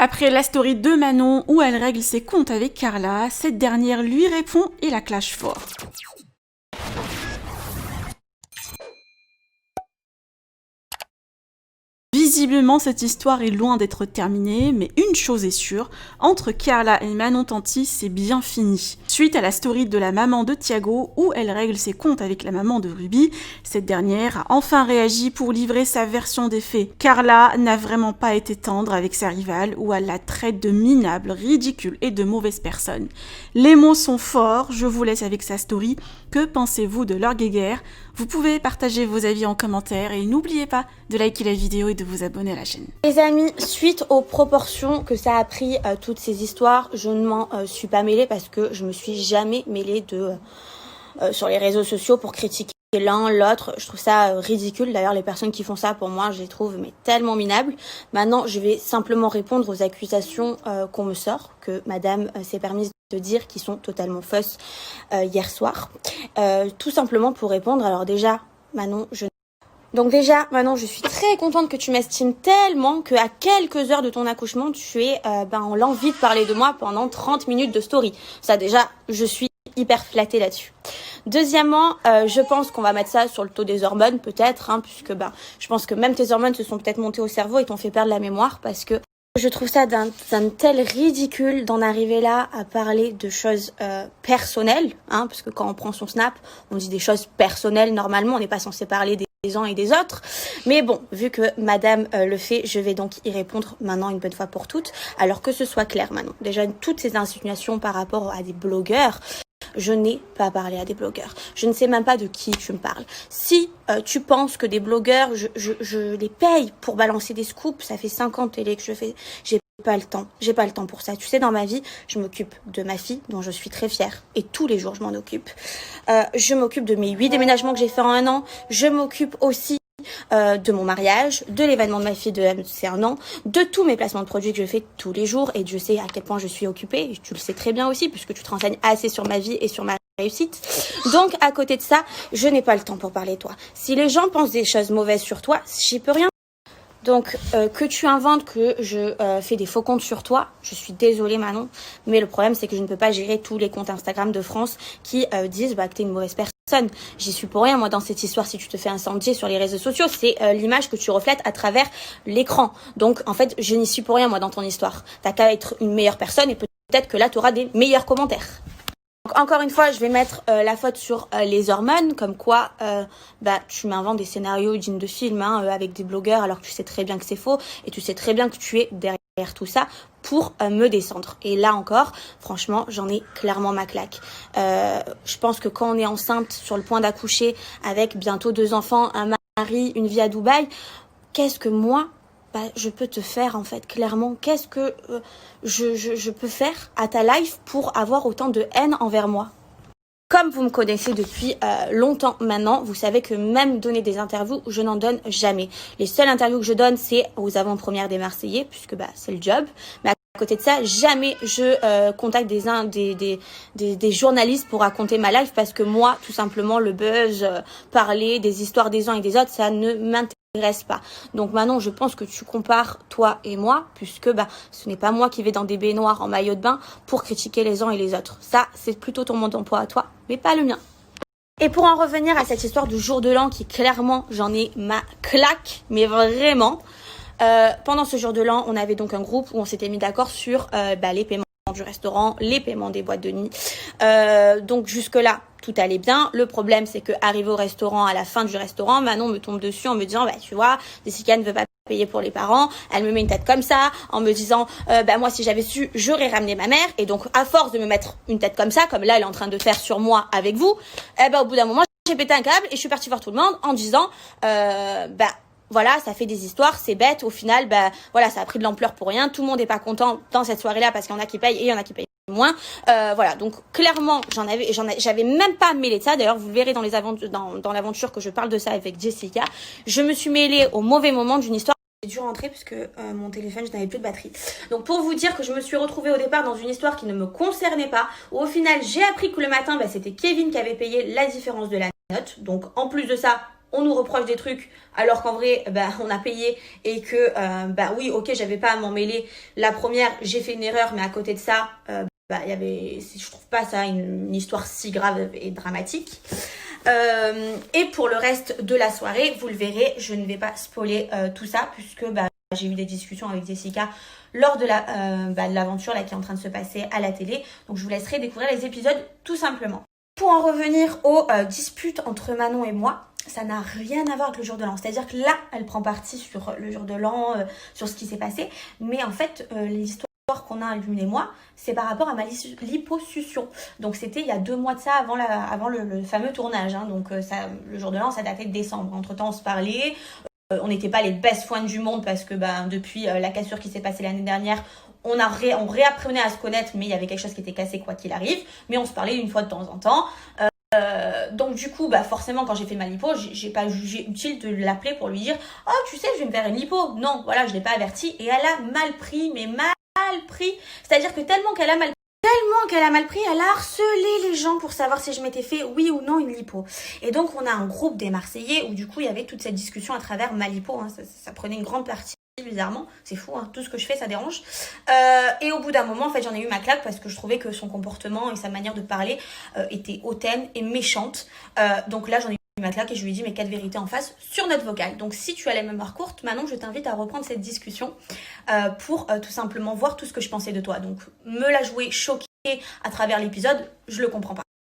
Après la story de Manon où elle règle ses comptes avec Carla, cette dernière lui répond et la clash fort. Visiblement, cette histoire est loin d'être terminée, mais une chose est sûre, entre Carla et Manon Tanti, c'est bien fini. Suite à la story de la maman de Thiago, où elle règle ses comptes avec la maman de Ruby, cette dernière a enfin réagi pour livrer sa version des faits. Carla n'a vraiment pas été tendre avec sa rivale, où elle la traite de minable, ridicule et de mauvaise personne. Les mots sont forts, je vous laisse avec sa story. Que pensez-vous de leur guéguerre? Vous pouvez partager vos avis en commentaire et n'oubliez pas de liker la vidéo et de vous abonner à la chaîne. Les amis, suite aux proportions que ça a pris toutes ces histoires, je ne m'en suis pas mêlée parce que je me suis jamais mêlée sur les réseaux sociaux pour critiquer l'un, l'autre. Je trouve ça ridicule. D'ailleurs, les personnes qui font ça, pour moi, je les trouve mais tellement minables. Maintenant, je vais simplement répondre aux accusations qu'on me sort, que madame s'est permise de dire, qui sont totalement fausses hier soir. Tout simplement pour répondre. Alors déjà, Manon, je suis très contente que tu m'estimes tellement qu'à quelques heures de ton accouchement, tu es en l'envie de parler de moi pendant 30 minutes de story. Ça déjà, je suis hyper flattée là-dessus. Deuxièmement, je pense qu'on va mettre ça sur le taux des hormones peut-être, puisque je pense que même tes hormones se sont peut-être montées au cerveau et t'ont fait perdre la mémoire, parce que je trouve ça d'un tel ridicule d'en arriver là à parler de choses personnelles, parce que quand on prend son snap, on dit des choses personnelles normalement, on n'est pas censé parler des uns et des autres. Mais bon, vu que madame le fait, je vais donc y répondre maintenant une bonne fois pour toutes. Alors que ce soit clair maintenant. Déjà, toutes ces insinuations par rapport à des blogueurs, je n'ai pas parlé à des blogueurs. Je ne sais même pas de qui tu me parles. Si tu penses que des blogueurs, je les paye pour balancer des scoops, ça fait 50 télé que je fais, j'ai pas le temps. J'ai pas le temps pour ça. Tu sais, dans ma vie, je m'occupe de ma fille, dont je suis très fière. Et tous les jours, je m'en occupe. Je m'occupe de mes 8 déménagements que j'ai fait en un an. Je m'occupe aussi de mon mariage, de l'événement de ma fille c'est un an, de tous mes placements de produits que je fais tous les jours, et Dieu sait à quel point je suis occupée, et tu le sais très bien aussi puisque tu te renseignes assez sur ma vie et sur ma réussite. Donc à côté de ça, je n'ai pas le temps pour parler de toi. Si les gens pensent des choses mauvaises sur toi, j'y peux rien. Donc, que tu inventes que je fais des faux comptes sur toi, je suis désolée Manon, mais le problème c'est que je ne peux pas gérer tous les comptes Instagram de France qui disent que t'es une mauvaise personne. J'y suis pour rien, moi, dans cette histoire. Si tu te fais incendier sur les réseaux sociaux, c'est l'image que tu reflètes à travers l'écran. Donc, en fait, je n'y suis pour rien, moi, dans ton histoire. T'as qu'à être une meilleure personne et peut-être que là, tu auras des meilleurs commentaires. Donc, encore une fois, je vais mettre la faute sur les hormones, comme quoi tu m'inventes des scénarios dignes de film avec des blogueurs alors que tu sais très bien que c'est faux et tu sais très bien que tu es derrière tout ça pour me descendre. Et là encore, franchement, j'en ai clairement ma claque. Je pense que quand on est enceinte, sur le point d'accoucher, avec bientôt 2 enfants, un mari, une vie à Dubaï, qu'est-ce que moi je peux te faire en fait, clairement. Qu'est-ce que je peux faire à ta life pour avoir autant de haine envers moi? Comme vous me connaissez depuis longtemps maintenant, vous savez que même donner des interviews, je n'en donne jamais. Les seules interviews que je donne, c'est aux avant-premières des Marseillais, puisque c'est le job. Mais à côté de ça, jamais je contacte des journalistes pour raconter ma life, parce que moi, tout simplement, le buzz, parler des histoires des uns et des autres, ça ne m'intéresse pas. Donc Manon, je pense que tu compares toi et moi, puisque ce n'est pas moi qui vais dans des baignoires en maillot de bain pour critiquer les uns et les autres. Ça, c'est plutôt ton mode d'emploi à toi, mais pas le mien. Et pour en revenir à cette histoire du jour de l'an, qui clairement, j'en ai ma claque, mais vraiment. Pendant ce jour de l'an, on avait donc un groupe où on s'était mis d'accord sur les paiements du restaurant, les paiements des boîtes de nuit. Donc jusque-là, tout allait bien. Le problème, c'est que arrivé au restaurant, à la fin du restaurant, Manon me tombe dessus en me disant, tu vois, Jessica ne veut pas payer pour les parents. Elle me met une tête comme ça, en me disant, moi, si j'avais su, j'aurais ramené ma mère. Et donc, à force de me mettre une tête comme ça, comme là, elle est en train de faire sur moi avec vous, au bout d'un moment, j'ai pété un câble et je suis partie voir tout le monde en disant, voilà, ça fait des histoires, c'est bête. Au final, ça a pris de l'ampleur pour rien. Tout le monde n'est pas content dans cette soirée-là parce qu'il y en a qui payent et il y en a qui payent moins. Voilà, donc clairement, j'avais même pas mêlé de ça. D'ailleurs, vous verrez dans l'aventure que je parle de ça avec Jessica. Je me suis mêlée au mauvais moment d'une histoire. J'ai dû rentrer parce que mon téléphone, je n'avais plus de batterie. Donc pour vous dire que je me suis retrouvée au départ dans une histoire qui ne me concernait pas, où au final, j'ai appris que le matin, c'était Kevin qui avait payé la différence de la note. Donc en plus de ça, on nous reproche des trucs alors qu'en vrai on a payé et que oui ok j'avais pas à m'en mêler. La première, j'ai fait une erreur, mais à côté de ça je trouve pas ça une histoire si grave et dramatique. Et pour le reste de la soirée, vous le verrez, je ne vais pas spoiler tout ça puisque j'ai eu des discussions avec Jessica lors de l'aventure là qui est en train de se passer à la télé. Donc je vous laisserai découvrir les épisodes tout simplement. Pour en revenir aux disputes entre Manon et moi, ça n'a rien à voir avec le jour de l'an. C'est-à-dire que là, elle prend parti sur le jour de l'an, sur ce qui s'est passé. Mais en fait, l'histoire qu'on a, l'une et moi, c'est par rapport à ma liposuction. Donc c'était il y a 2 mois de ça, avant le fameux tournage. Hein. Donc le jour de l'an, ça datait de décembre. Entre-temps, on se parlait. On n'était pas les best friends du monde parce que depuis la cassure qui s'est passée l'année dernière, on réapprenait à se connaître, mais il y avait quelque chose qui était cassé quoi qu'il arrive. Mais on se parlait une fois de temps en temps. Donc du coup, forcément, quand j'ai fait ma lipo, j'ai pas jugé utile de l'appeler pour lui dire « Oh, tu sais, je vais me faire une lipo. » Non, voilà, je l'ai pas averti. Et elle a mal pris, mais mal pris. C'est-à-dire que tellement qu'elle a mal pris, elle a harcelé les gens pour savoir si je m'étais fait oui ou non une lipo. Et donc, on a un groupe des Marseillais où du coup, il y avait toute cette discussion à travers ma lipo. Hein. Ça prenait une grande partie. Bizarrement, c'est fou, hein. Tout ce que je fais ça dérange. Et au bout d'un moment, en fait, j'en ai eu ma claque parce que je trouvais que son comportement et sa manière de parler était hautaine et méchante. Donc là, j'en ai eu ma claque et je lui ai dit mes 4 vérités en face sur notre vocale. Donc si tu as la mémoire courte, Manon, je t'invite à reprendre cette discussion pour tout simplement voir tout ce que je pensais de toi. Donc me la jouer choquée à travers l'épisode, je le comprends pas.